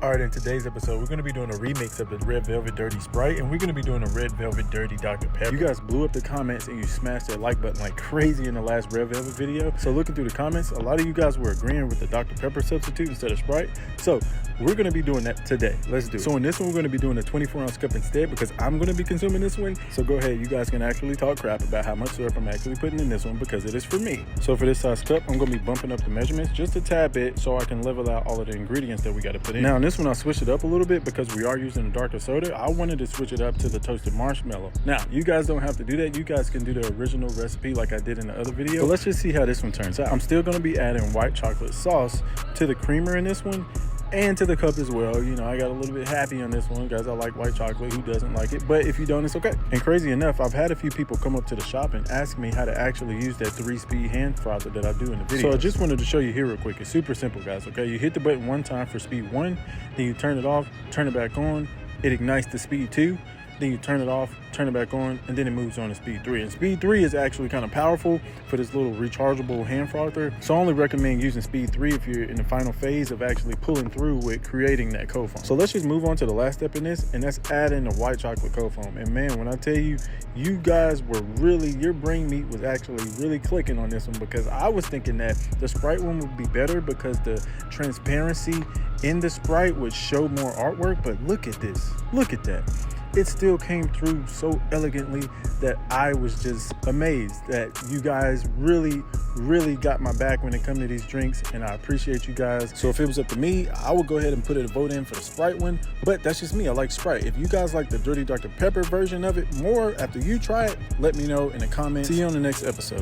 Alright, in today's episode, we're going to be doing a remix of the Red Velvet Dirty Sprite, and we're going to be doing a Red Velvet Dirty Dr. Pepper. You guys blew up the comments and you smashed that like button like crazy in the last Red Velvet video. So looking through the comments, a lot of you guys were agreeing with the Dr. Pepper substitute instead of Sprite. So we're going to be doing that today. Let's do it. So in this one, we're going to be doing a 24-ounce cup instead because I'm going to be consuming this one. So go ahead, you guys can actually talk crap about how much syrup I'm actually putting in this one because it is for me. So for this size cup, I'm going to be bumping up the measurements just a tad bit so I can level out all of the ingredients that we got to put in. Now in this one, I switched it up a little bit because we are using a darker soda. I wanted to switch it up to the toasted marshmallow. Now, you guys don't have to do that. You guys can do the original recipe like I did in the other video. But let's just see how this one turns out. I'm still going to be adding white chocolate sauce to the creamer in this one and to the cup as well. You know, I got a little bit happy on this one guys. I like white chocolate. Who doesn't like it? But if you don't, it's okay. And crazy enough, I've had a few people come up to the shop and ask me how to actually use that 3-speed hand frother that I do in the video. So I just wanted to show you here real quick. It's super simple, guys, okay? You hit the button one time for speed 1, then you turn it off, turn it back on, it ignites to speed 2, then you turn it off, turn it back on, and then it moves on to speed 3. And speed 3 is actually kind of powerful for this little rechargeable hand frother. So I only recommend using speed 3 if you're in the final phase of actually pulling through with creating that cold foam. So let's just move on to the last step in this, and that's adding the white chocolate cold foam. And man, when I tell you, you guys were really, your brain meat was actually really clicking on this one because I was thinking that the Sprite one would be better because the transparency in the Sprite would show more artwork. But look at this, look at that. It still came through so elegantly that I was just amazed that you guys really got my back when it comes to these drinks, and I appreciate you guys. So if it was up to me, I would go ahead and put a vote in for the Sprite one, but that's just me. I like Sprite. If you guys like the Dirty Dr. Pepper version of it more after you try it, let me know in the comments. See you on the next episode.